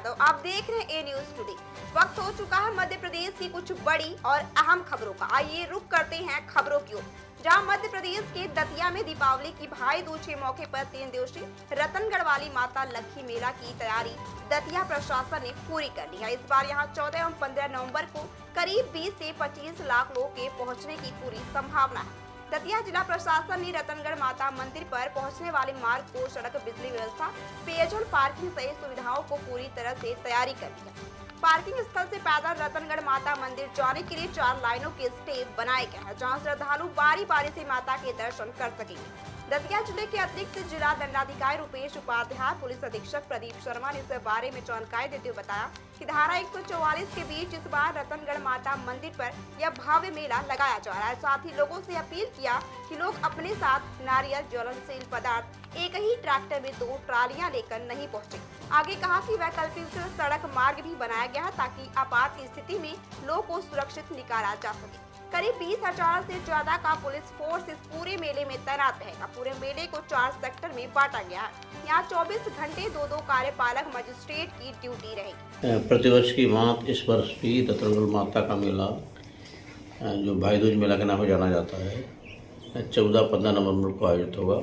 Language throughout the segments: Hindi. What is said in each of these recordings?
यादव, आप देख रहे हैं ए न्यूज टुडे। वक्त हो चुका है मध्य प्रदेश की कुछ बड़ी और अहम खबरों का। आइए रुक करते हैं खबरों की ओर, जहां मध्य प्रदेश के दतिया में दीपावली की भाई दूज के मौके पर 3 दिवसीय रतनगढ़ वाली माता लक्ष्मी मेला की तैयारी दतिया प्रशासन ने पूरी कर ली है। इस बार यहां 14 एवं 15 नवंबर को करीब 20 से 25 लाख लोगों के पहुंचने की पूरी संभावना है। दतिया जिला प्रशासन ने रतनगढ़ माता मंदिर पर पहुंचने वाले मार्ग को सड़क, बिजली व्यवस्था, पेयजल, पार्किंग सहित सुविधाओं को पूरी तरह से तैयारी कर ली है। पार्किंग स्थल से पैदल रतनगढ़ माता मंदिर जाने के लिए 4 लाइनों के स्टेप बनाए गए हैं, जहां श्रद्धालु बारी बारी से माता के दर्शन कर सकेंगे। दतिया जिले के अतिरिक्त जिला दंडाधिकारी रुपेश उपाध्याय, पुलिस अधीक्षक प्रदीप शर्मा ने इस बारे में जानकारी देते हुए बताया कि धारा 144 के बीच इस बार रतनगढ़ माता मंदिर पर यह भव्य मेला लगाया जा रहा है। साथ ही लोगों से अपील किया कि लोग अपने साथ नारियल, ज्वलनशील पदार्थ एक ही ट्रैक्टर में 2 ट्रालियां लेकर नहीं पहुंचे। आगे कहा कि वैकल्पिक सड़क मार्ग भी बनाया गया है ताकि आपात स्थिति में लोगों को सुरक्षित निकाला जा सके। करीब 20,000 से ज्यादा का पुलिस फोर्स इस पूरे मेले में तैनात रहेगा। पूरे मेले को 4 सेक्टर में बांटा गया है। यहाँ 24 घंटे 2 कार्यपालक मजिस्ट्रेट की ड्यूटी रहेगी। प्रतिवर्ष की भांति इस वर्ष भी रतनगढ़ माता का मेला, जो भाई दूज मेला के नाम से जाना जाता है, 14-15 नवंबर को आयोजित होगा।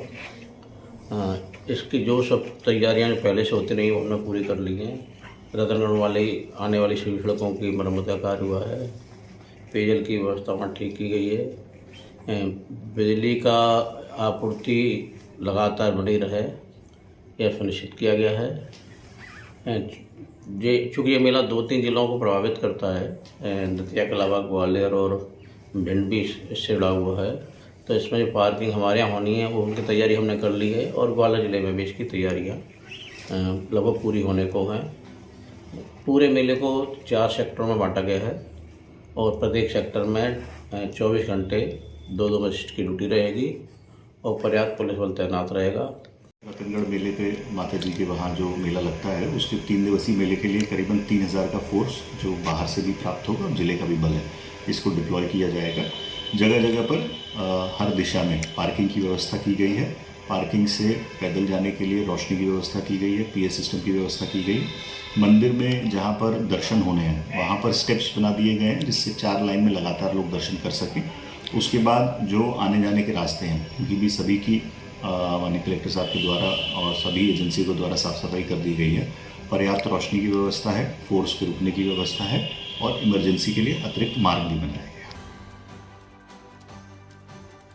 इसकी जो सब तैयारियां जो पहले से होती रही उन्होंने पूरी कर ली हैं। रतनगढ़ वाली आने वाली सभी सड़कों की मरम्मत का कार्य हुआ है। पेयजल की व्यवस्था वहाँ ठीक की गई है। बिजली का आपूर्ति लगातार बनी रहे, यह सुनिश्चित किया गया है। चूँकि ये मेला 2-3 जिलों को प्रभावित करता है, दतिया के अलावा ग्वालियर और भिंड भी इससे जुड़ा हुआ है, तो इसमें जो पार्किंग हमारे यहाँ होनी है वो उनकी तैयारी हमने कर ली है और ग्वालियर जिले में भी इसकी तैयारियाँ लगभग पूरी होने को हैं। पूरे मेले को 4 सेक्टरों में बांटा गया है और प्रत्येक सेक्टर में 24 घंटे 2 मजिस्ट्रेट की ड्यूटी रहेगी और पर्याप्त पुलिस बल तैनात रहेगा। रतनगढ़ मेले पे माता जी के वहाँ जो मेला लगता है, उसके 3 दिवसीय मेले के लिए करीबन 3,000 का फोर्स जो बाहर से भी प्राप्त होगा और जिले का भी बल है, इसको डिप्लॉय किया जाएगा। जगह जगह पर हर दिशा में पार्किंग की व्यवस्था की गई है। पार्किंग से पैदल जाने के लिए रोशनी की व्यवस्था की गई है, पीए सिस्टम की व्यवस्था की गई। मंदिर में जहाँ पर दर्शन होने हैं वहाँ पर स्टेप्स बना दिए गए हैं, जिससे 4 लाइन में लगातार लोग दर्शन कर सकें। उसके बाद जो आने जाने के रास्ते हैं उनकी भी सभी की माननीय कलेक्टर साहब के द्वारा और सभी एजेंसी के द्वारा साफ सफाई कर दी गई है। पर्याप्त रोशनी की व्यवस्था है, फोर्स के रुकने की व्यवस्था है और इमरजेंसी के लिए अतिरिक्त मार्ग भी बनाया गया।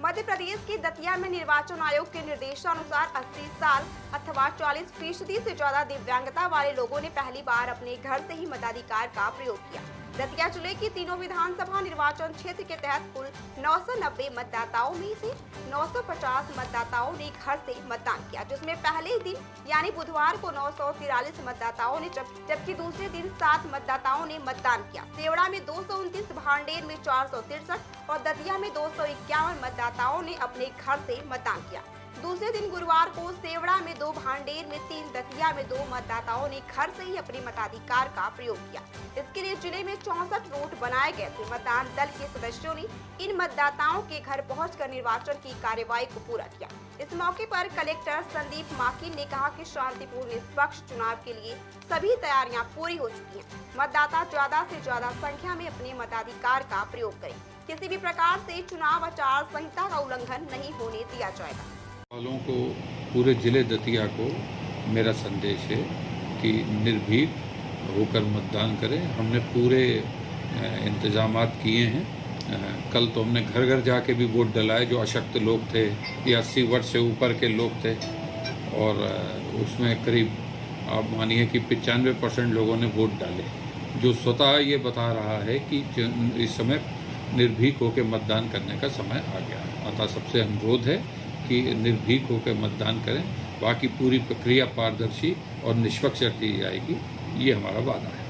मध्य प्रदेश के दतिया में निर्वाचन आयोग के निर्देशानुसार 80 साल अथवा 40% से ज्यादा दिव्यांगता वाले लोगों ने पहली बार अपने घर से ही मताधिकार का प्रयोग किया। दतिया जिले की तीनों विधानसभा निर्वाचन क्षेत्र के तहत कुल 990 मतदाताओं में से 950 मतदाताओं ने घर से मतदान किया, जिसमें पहले दिन यानी बुधवार को 943 मतदाताओं ने जबकि दूसरे दिन 7 मतदाताओं ने मतदान किया। सेवड़ा में 229, भांडेर में 463 और दतिया में 251 मतदाताओं ने अपने घर से मतदान किया। दूसरे दिन गुरुवार को सेवड़ा में 2, भांडेर में 3, दतिया में 2 मतदाताओं ने घर से ही अपने मताधिकार का प्रयोग किया। इसके लिए जिले में 64 रूट बनाए गए थे। मतदान दल के सदस्यों ने इन मतदाताओं के घर पहुंचकर निर्वाचन की कार्यवाही को पूरा किया। इस मौके पर कलेक्टर संदीप माकिन ने कहा कि शांतिपूर्ण निष्पक्ष चुनाव के लिए सभी तैयारियां पूरी हो चुकी हैं। मतदाता ज्यादा से ज्यादा संख्या में अपने मताधिकार का प्रयोग करें। किसी भी प्रकार से चुनाव आचार संहिता का उल्लंघन नहीं होने दिया जाएगा। वालों को, पूरे जिले दतिया को मेरा संदेश है कि निर्भीक होकर मतदान करें। हमने पूरे इंतजामात किए हैं। कल तो हमने घर घर जाके भी वोट डलाए, जो अशक्त लोग थे या 80 वर्ष से ऊपर के लोग थे, और उसमें करीब आप मानिए कि 95% लोगों ने वोट डाले, जो स्वतः ये बता रहा है कि इस समय निर्भीक होकर मतदान करने का समय आ गया है। अतः सबसे अनुरोध है कि निर्भीक होकर मतदान करें। बाकी पूरी प्रक्रिया पारदर्शी और निष्पक्ष की जाएगी, ये हमारा वादा है।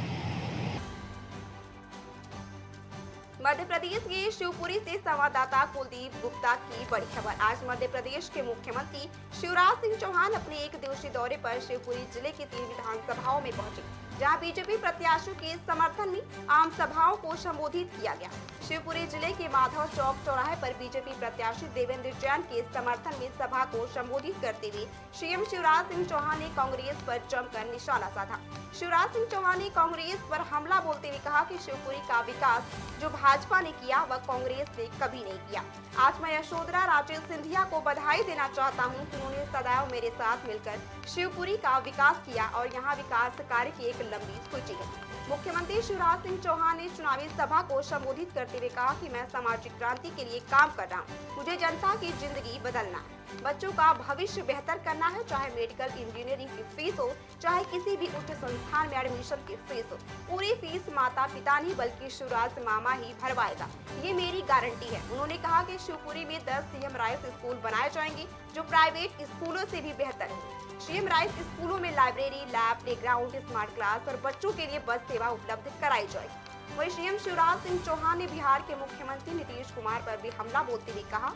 मध्य प्रदेश के शिवपुरी से संवाददाता कुलदीप गुप्ता की बड़ी खबर। आज मध्य प्रदेश के मुख्यमंत्री शिवराज सिंह चौहान अपने 1 दिवसीय दौरे पर शिवपुरी जिले की 3 विधानसभाओं में पहुंचे, जहां बीजेपी प्रत्याशियों के समर्थन में आम सभाओं को संबोधित किया गया। शिवपुरी जिले के माधव चौक चौराहे पर बीजेपी प्रत्याशी देवेंद्र जैन के समर्थन में सभा को संबोधित करते हुए सीएम शिवराज सिंह चौहान ने कांग्रेस पर जमकर निशाना साधा। शिवराज सिंह चौहान ने कांग्रेस पर हमला बोलते हुए कहा कि शिवपुरी का विकास जो भाजपा ने किया वह कांग्रेस ने कभी नहीं किया। आज मैं यशोधरा राजे सिंधिया को बधाई देना चाहता हूं कि उन्होंने सदैव मेरे साथ मिलकर शिवपुरी का विकास किया और यहां विकास कार्य की एक लंबी सूची है। मुख्यमंत्री शिवराज सिंह चौहान ने चुनावी सभा को संबोधित करते हुए कहा कि मैं सामाजिक क्रांति के लिए काम कर रहा हूं। मुझे जनता की जिंदगी बदलना है, बच्चों का भविष्य बेहतर करना है, चाहे मेडिकल इंजीनियरिंग की फीस हो, चाहे किसी भी उच्च संस्थान में एडमिशन की फीस हो। पूरी फीस माता पिता नहीं बल्कि शिवराज मामा ही भरवाएगा, ये मेरी गारंटी है। उन्होंने कहा कि शिवपुरी में 10 सीएम राइस स्कूल बनाए जाएंगे जो प्राइवेट स्कूलों से भी बेहतर है। सीएम राइस स्कूलों में library, lab, playground, smart class और बच्चों के लिए बस सेवा उपलब्ध कराई जाएगी। वहीं सीएम शिवराज सिंह चौहान ने बिहार के मुख्यमंत्री नीतीश कुमार पर भी हमला बोलते हुए कहा,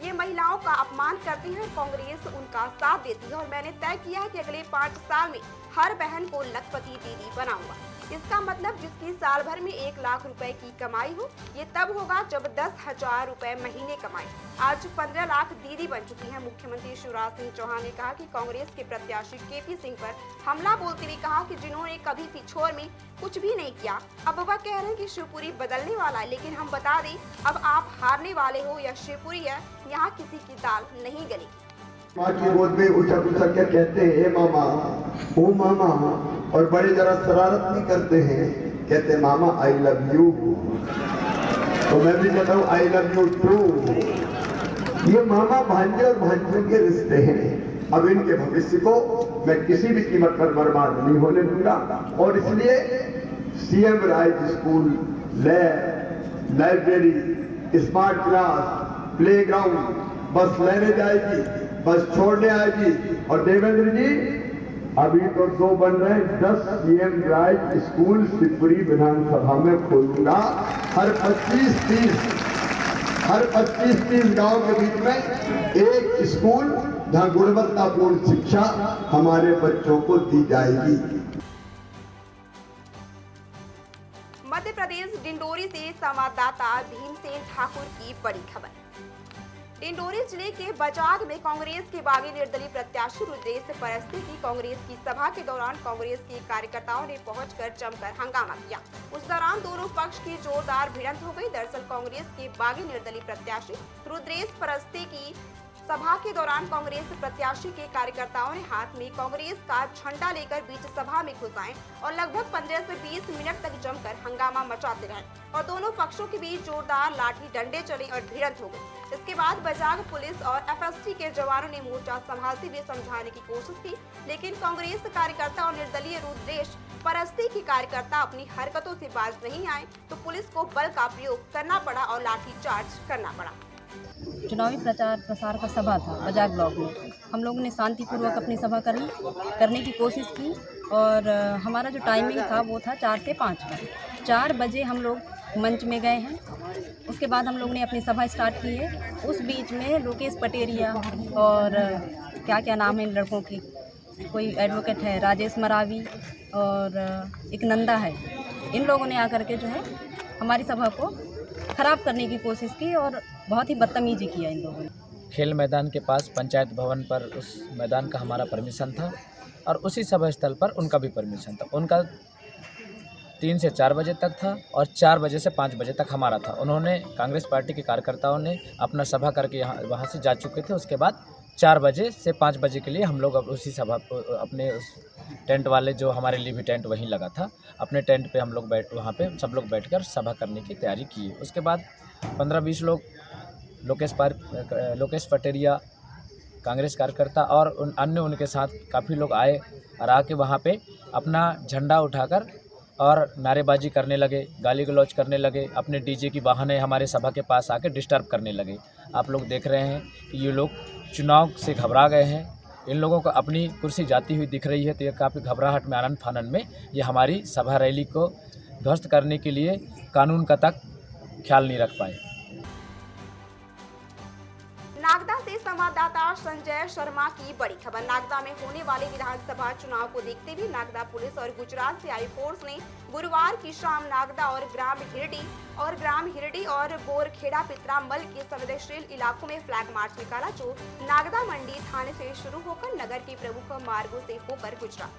ये महिलाओं का अपमान करती है, कांग्रेस उनका साथ देती है और मैंने तय किया है कि अगले 5 साल में हर बहन को लखपति दीदी बनाऊंगा। इसका मतलब जिसकी साल भर में 1 लाख रुपए की कमाई हो, ये तब होगा जब 10,000 रुपए महीने कमाए। आज 15 लाख दीदी बन चुकी हैं। मुख्यमंत्री शिवराज सिंह चौहान ने कहा कि कांग्रेस के प्रत्याशी केपी सिंह पर हमला बोलते हुए कहा कि जिन्होंने कभी पिछोर में कुछ भी नहीं किया, अब वह कह रहे हैं कि शिवपुरी बदलने वाला है। लेकिन हम बता दें, अब आप हारने वाले हो या शिवपुरी है, यहाँ किसी की दाल नहीं गली। माँ की गोद में उछक उछक के कहते हैं हे मामा, ओ मामा, और बड़े जरा शरारत नहीं करते हैं, कहते मामा आई लव यू। तो मैं भी कहता हूँ आई लव यू टू। ये मामा भांजे और भांजियों के रिश्ते हैं। अब इनके भविष्य को मैं किसी भी कीमत पर बर्बाद नहीं होने दूंगा और इसलिए CM rice school, lab, library, smart class, playground, बस लेने जाएगी, बस छोड़ने आएगी। और देवेंद्र जी, अभी तो 2 बन रहे, 10 सीएम राइस स्कूल शिवपुरी विधानसभा में खोलूंगा। हर 25-30 गांव के बीच में एक स्कूल जहां गुणवत्तापूर्ण शिक्षा हमारे बच्चों को दी जाएगी। मध्य प्रदेश डिंडोरी से संवाददाता भीमसेन ठाकुर की बड़ी खबर। डिंडोरी जिले के बजाग में कांग्रेस के बागी निर्दलीय प्रत्याशी रुद्रेश परस्ती की कांग्रेस की सभा के दौरान कांग्रेस के कार्यकर्ताओं ने पहुंचकर जमकर हंगामा किया। उस दौरान दोनों पक्ष की जोरदार भिड़ंत हो गई। दरअसल कांग्रेस के बागी निर्दलीय प्रत्याशी रुद्रेश परस्ती की सभा के दौरान कांग्रेस प्रत्याशी के कार्यकर्ताओं ने हाथ में कांग्रेस का झंडा लेकर बीच सभा में घुस आए और लगभग 15 से 20 मिनट तक जमकर हंगामा मचाते रहे और दोनों पक्षों के बीच जोरदार लाठी डंडे चले और भिड़ंत हो गई। इसके बाद बजाग पुलिस और एफएसटी के जवानों ने मोर्चा संभालते हुए समझाने की कोशिश की, लेकिन कांग्रेस कार्यकर्ता और निर्दलीय रुद्रेश परस्ती के कार्यकर्ता अपनी हरकतों से बाज नहीं आए तो पुलिस को बल का प्रयोग करना पड़ा और लाठीचार्ज करना पड़ा। चुनावी प्रचार प्रसार का सभा था बजाग ब्लॉक में। हम लोगों ने शांतिपूर्वक अपनी सभा करने की कोशिश की और हमारा जो टाइमिंग था वो था 4 से 5 बजे। 4 बजे हम लोग मंच में गए हैं। उसके बाद हम लोग ने अपनी सभा स्टार्ट की है। उस बीच में लोकेश पटेरिया और क्या नाम है इन लड़कों की, कोई एडवोकेट है राजेश मरावी और एक नंदा है, इन लोगों ने आकर के जो है हमारी सभा को खराब करने की कोशिश की और बहुत ही बदतमीजी किया इन लोगों ने। खेल मैदान के पास पंचायत भवन पर उस मैदान का हमारा परमिशन था और उसी सभा स्थल पर उनका भी परमिशन था। उनका 3 से 4 बजे तक था और 4 बजे से 5 बजे तक हमारा था। उन्होंने कांग्रेस पार्टी के कार्यकर्ताओं ने अपना सभा करके वहाँ से जा चुके थे। उसके बाद 4 बजे से 5 बजे के लिए हम लोग अब उसी सभा अपने उस टेंट वाले जो हमारे लिए भी टेंट वहीं लगा था, अपने टेंट पे हम लोग वहाँ पे सब लोग बैठकर सभा करने की तैयारी की। उसके बाद 15-20 लोग लोकेश पटेरिया कांग्रेस कार्यकर्ता और अन्य उनके साथ काफ़ी लोग आए और आके वहाँ पे अपना झंडा उठाकर और नारेबाजी करने लगे, गाली गलौज करने लगे, अपने डीजे की बहाने हमारे सभा के पास आके डिस्टर्ब करने लगे। आप लोग देख रहे हैं कि ये लोग चुनाव से घबरा गए हैं। इन लोगों को अपनी कुर्सी जाती हुई दिख रही है, तो ये काफ़ी घबराहट में, आनंद फानन में ये हमारी सभा रैली को ध्वस्त करने के लिए कानून का तक ख्याल नहीं रख पाए। नागदा से संवाददाता संजय शर्मा की बड़ी खबर। नागदा में होने वाले विधानसभा चुनाव को देखते हुए नागदा पुलिस और गुजरात से आई फोर्स ने गुरुवार की शाम नागदा और ग्राम हिरडी और बोरखेड़ा पित्रामल के संवेदनशील इलाकों में फ्लैग मार्च निकाला, जो नागदा मंडी थाने से शुरू होकर नगर के प्रमुख मार्गों से होकर गुजरा।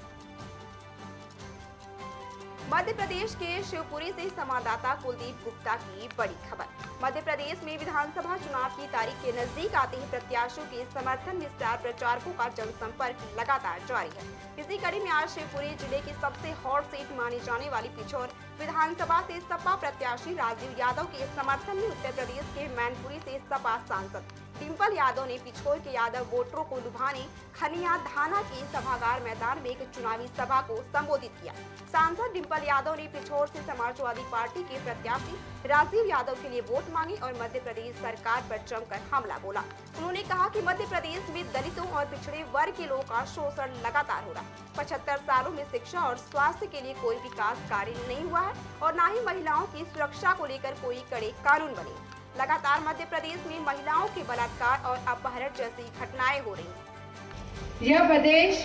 मध्य प्रदेश के शिवपुरी से संवाददाता कुलदीप गुप्ता की बड़ी खबर। मध्य प्रदेश में विधानसभा चुनाव की तारीख के नजदीक आते ही प्रत्याशियों के समर्थन में स्टार प्रचारकों का जनसंपर्क लगातार जारी है। इसी कड़ी में आज शिवपुरी जिले की सबसे हॉट सीट मानी जाने वाली पिछोर विधानसभा से सपा प्रत्याशी राजीव यादव के समर्थन में उत्तर प्रदेश के मैनपुरी से सपा सांसद डिम्पल यादव ने पिछोर के यादव वोटरों को लुभाने खनिया धाना के सभागार मैदान में एक चुनावी सभा को संबोधित किया। सांसद डिम्पल यादव ने पिछोर से समाजवादी पार्टी के प्रत्याशी राजीव यादव के लिए वोट मांगे और मध्य प्रदेश सरकार पर जमकर हमला बोला। उन्होंने कहा कि मध्य प्रदेश में दलितों और पिछड़े वर्ग के लोगों का शोषण लगातार हो रहा है। 75 सालों में शिक्षा और स्वास्थ्य के लिए कोई विकास कार्य नहीं हुआ है और न ही महिलाओं की सुरक्षा को लेकर कोई कड़े कानून बने। लगातार मध्य प्रदेश में महिलाओं के बलात्कार और अपहरण जैसी घटनाएं हो रही हैं। यह प्रदेश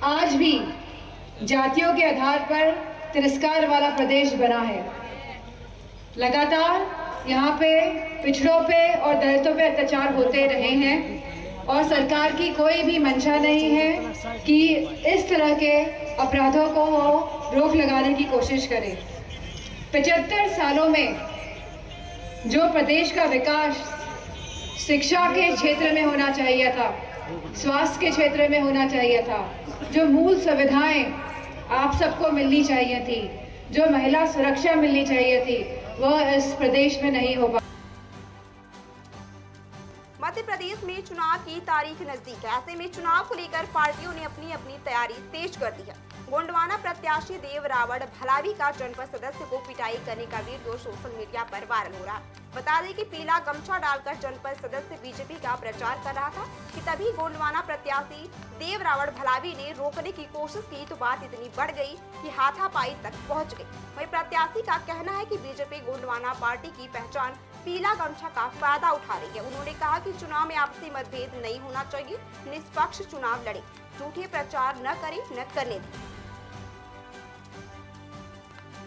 आज भी जातियों के आधार पर तिरस्कार वाला प्रदेश बना है। लगातार यहाँ पे पिछड़ों पे और दलितों पे अत्याचार होते रहे हैं और सरकार की कोई भी मंशा नहीं है कि इस तरह के अपराधों को वो रोक लगाने की कोशिश करे। 75 सालों में जो प्रदेश का विकास शिक्षा के क्षेत्र में होना चाहिए था, स्वास्थ्य के क्षेत्र में होना चाहिए था, जो मूल सुविधाएं आप सबको मिलनी चाहिए थी, जो महिला सुरक्षा मिलनी चाहिए थी, वह इस प्रदेश में नहीं हो पा। मध्य प्रदेश में चुनाव की तारीख नजदीक है। ऐसे में चुनाव को लेकर पार्टियों ने अपनी अपनी तैयारी तेज कर दी है। गोंडवाना प्रत्याशी देव रावण भलावी का जनपद सदस्य को पिटाई करने का वीडियो सोशल मीडिया पर वायरल हो रहा है। बता दें कि पीला गमछा डालकर जनपद सदस्य बीजेपी का प्रचार कर रहा था कि तभी गोंडवाना प्रत्याशी देव रावण भलावी ने रोकने की कोशिश की तो बात इतनी बढ़ गई कि हाथापाई तक पहुंच गई। वहीं प्रत्याशी का कहना है कि बीजेपी गोंडवाना पार्टी की पहचान पीला गमछा का फायदा उठा रही है। उन्होंने कहा कि चुनाव में आपसी मतभेद नहीं होना चाहिए, निष्पक्ष चुनाव लड़े, झूठे प्रचार न करें, न करने दें।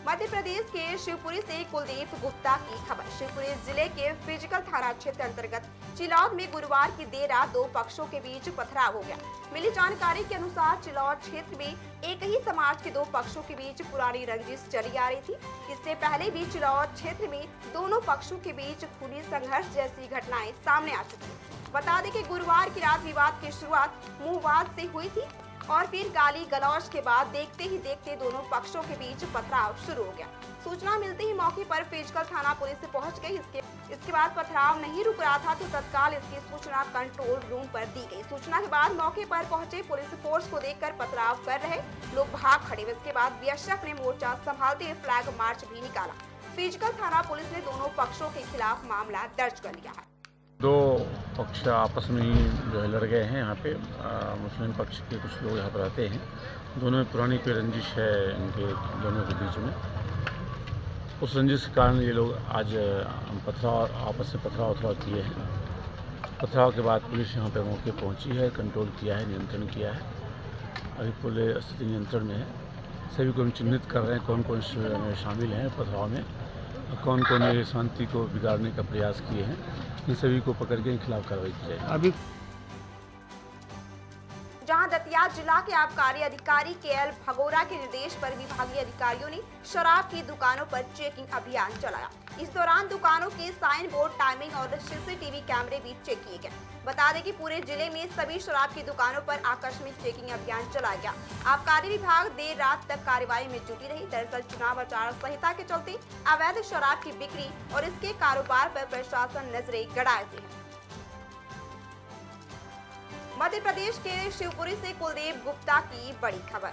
मध्य प्रदेश के शिवपुरी से कुलदीप गुप्ता की खबर। शिवपुरी जिले के फिजिकल थाना क्षेत्र अंतर्गत चिलौद में गुरुवार की देर रात दो पक्षों के बीच पथराव हो गया। मिली जानकारी के अनुसार चिलौद क्षेत्र में एक ही समाज के दो पक्षों के बीच पुरानी रंजिश चली आ रही थी। इससे पहले भी चिलौद क्षेत्र में दोनों पक्षों के बीच खूनी संघर्ष जैसी घटनाएं सामने आ चुकी हैं। बता दें कि गुरुवार की रात विवाद की शुरुआत मुंहवाद से हुई थी और फिर गाली गलौज के बाद देखते ही देखते दोनों पक्षों के बीच पथराव शुरू हो गया। सूचना मिलते ही मौके पर फिजिकल थाना पुलिस पहुंच गई। इसके बाद पथराव नहीं रुक रहा था तो तत्काल इसकी सूचना कंट्रोल रूम पर दी गई। सूचना के बाद मौके पर पहुंचे पुलिस फोर्स को देखकर पथराव कर रहे लोग भाग खड़े। इसके बाद बीएसएफ ने मोर्चा संभालते हुए फ्लैग मार्च भी निकाला। फिजिकल थाना पुलिस ने दोनों पक्षों के खिलाफ मामला दर्ज कर लिया है। दो पक्ष आपस में ही जो है लड़ गए हैं। यहाँ पे मुस्लिम पक्ष के कुछ लोग यहाँ पर रहते हैं। दोनों में पुरानी कोई रंजिश है इनके दोनों के बीच में। उस रंजिश के कारण ये लोग आज आपस में पथराव किए हैं। पथराव के बाद पुलिस यहाँ पे मौके पहुँची है, कंट्रोल किया है, नियंत्रण किया है। अभी पूरे स्थिति नियंत्रण में है। सभी को हम चिन्हित कर रहे हैं कौन कौन शामिल हैं पथराव में, कौन कौन ये शांति को बिगाड़ने का प्रयास किए हैं। इन सभी को पकड़ के खिलाफ कार्रवाई की जाएगी। अभी जहां दतिया जिला के आबकारी अधिकारी केएल भगोरा के निर्देश पर विभागीय अधिकारियों ने शराब की दुकानों पर चेकिंग अभियान चलाया। इस दौरान दुकानों के साइन बोर्ड, टाइमिंग और सीसीटीवी कैमरे भी चेक किए गए। बता दें कि पूरे जिले में सभी शराब की दुकानों पर आकस्मिक चेकिंग अभियान चलाया गया। आबकारी विभाग देर रात तक कार्रवाई में जुटी रही। दरअसल चुनाव आचार संहिता के चलते अवैध शराब की बिक्री और इसके कारोबार पर प्रशासन नजरें गड़ाए हुए है। मध्य प्रदेश के शिवपुरी से कुलदीप गुप्ता की बड़ी खबर।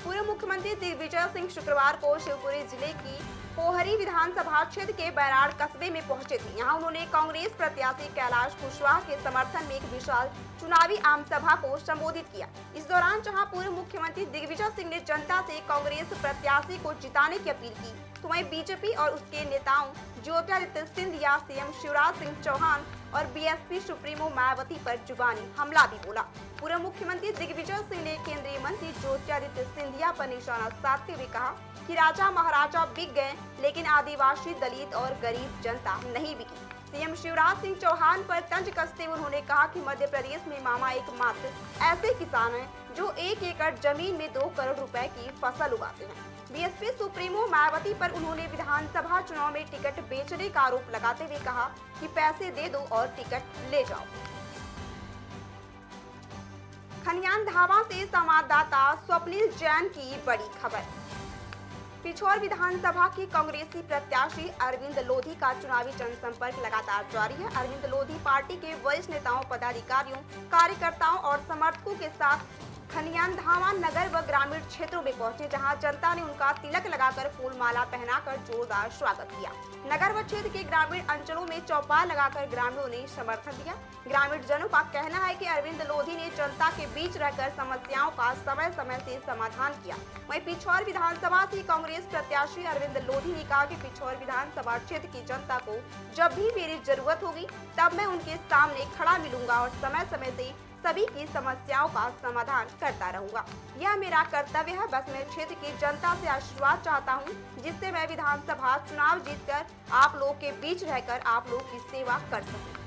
पूर्व मुख्यमंत्री दिग्विजय सिंह शुक्रवार को शिवपुरी जिले की पोहरी विधानसभा क्षेत्र के बैराड़ कस्बे में पहुंचे थे। यहां उन्होंने कांग्रेस प्रत्याशी कैलाश कुशवाहा के समर्थन में एक विशाल चुनावी आम सभा को संबोधित किया। इस दौरान जहां पूर्व मुख्यमंत्री दिग्विजय सिंह ने जनता से कांग्रेस प्रत्याशी को जिताने की अपील की, तो वहीं बीजेपी और उसके नेताओं ज्योतिरादित्य सिंधिया, सीएम शिवराज सिंह चौहान और बीएसपी सुप्रीमो मायावती पर जुबानी हमला भी बोला। पूर्व मुख्यमंत्री दिग्विजय सिंह ने केंद्रीय मंत्री ज्योतिरादित्य सिंधिया पर निशाना साधते हुए कहा कि राजा महाराजा बिक गए लेकिन आदिवासी, दलित और गरीब जनता नहीं बिकी। सीएम शिवराज सिंह चौहान पर तंज कसते हुए उन्होंने कहा कि मध्य प्रदेश में मामा एकमात्र ऐसे किसान हैं जो 1 एकड़ जमीन में 2 करोड़ रुपए की फसल उगाते हैं। बीएसपी सुप्रीमो मायावती पर उन्होंने विधानसभा चुनाव में टिकट बेचने का आरोप लगाते हुए कहा कि पैसे दे दो और टिकट ले जाओ। खनियान धावा से संवाददाता स्वप्निल जैन की बड़ी खबर। पिछोर विधानसभा की कांग्रेसी प्रत्याशी अरविंद लोधी का चुनावी जनसंपर्क लगातार जारी है। अरविंद लोधी पार्टी के वरिष्ठ नेताओं, पदाधिकारियों, कार्यकर्ताओं और समर्थकों के साथ खनियान धावा नगर व ग्रामीण क्षेत्रों में पहुंचे, जहां जनता ने उनका तिलक लगाकर फूल माला पहनाकर जोरदार स्वागत किया। नगर व क्षेत्र के ग्रामीण अंचलों में चौपाल लगाकर ग्रामीणों ने समर्थन दिया। ग्रामीण जनों का कहना है कि अरविंद लोधी ने जनता के बीच रहकर समस्याओं का समय समय से समाधान किया। वहीं पिछोर विधानसभा से कांग्रेस प्रत्याशी अरविंद लोधी ने कहा कि पिछोर विधानसभा क्षेत्र की जनता को जब भी मेरी जरूरत होगी तब मैं उनके सामने खड़ा मिलूंगा और समय समय से सभी की समस्याओं का समाधान करता रहूंगा। यह मेरा कर्तव्य है। बस मैं क्षेत्र की जनता से आशीर्वाद चाहता हूं, जिससे मैं विधानसभा चुनाव जीतकर आप लोग के बीच रहकर आप लोग की सेवा कर सकूं।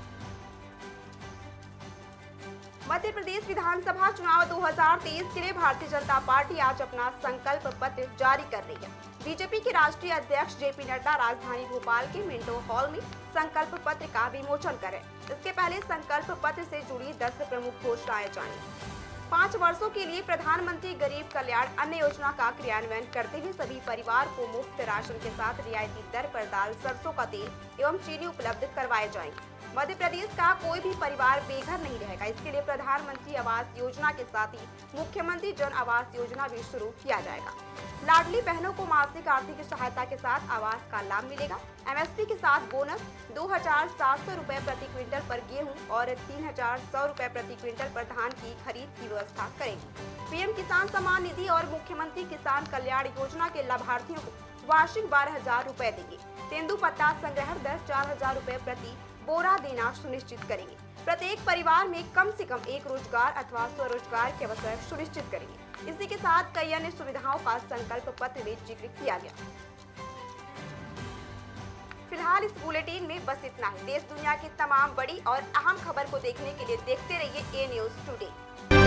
मध्य प्रदेश विधानसभा चुनाव 2023 के लिए भारतीय जनता पार्टी आज अपना संकल्प पत्र जारी कर रही है। बीजेपी के राष्ट्रीय अध्यक्ष जेपी नड्डा राजधानी भोपाल के मिंटो हॉल में संकल्प पत्र का विमोचन करें। इसके पहले संकल्प पत्र से जुड़ी 10 प्रमुख घोषणाएं जानी। 5 वर्षों के लिए प्रधानमंत्री गरीब कल्याण अन्न योजना का क्रियान्वयन करते हुए सभी परिवार को मुफ्त राशन के साथ रियायती दर पर दाल, सरसों का तेल एवं चीनी उपलब्ध करवाए जाएंगे। मध्य प्रदेश का कोई भी परिवार बेघर नहीं रहेगा। इसके लिए प्रधानमंत्री आवास योजना के साथ ही मुख्यमंत्री जन आवास योजना भी शुरू किया जाएगा। लाडली बहनों को मासिक आर्थिक सहायता के साथ आवास का लाभ मिलेगा। एमएसपी के साथ बोनस 2,700 रुपए प्रति क्विंटल पर गेहूं और 3,100 रुपए प्रति क्विंटल पर धान की खरीद की व्यवस्था करेगी। पीएम किसान सम्मान निधि और मुख्यमंत्री किसान कल्याण योजना के लाभार्थियों को वार्षिक 12,000 रुपए देंगे। तेंदुपत्ता संग्रहण दर 4,000 रुपए प्रति बोरा देना सुनिश्चित करेंगे। प्रत्येक परिवार में कम से कम एक रोजगार अथवा स्वरोजगार के अवसर सुनिश्चित करेंगे। इसी के साथ कई अन्य सुविधाओं का संकल्प पत्र में जिक्र किया गया। फिलहाल इस बुलेटिन में बस इतना ही। देश दुनिया की तमाम बड़ी और अहम खबर को देखने के लिए देखते रहिए ए न्यूज़ टुडे।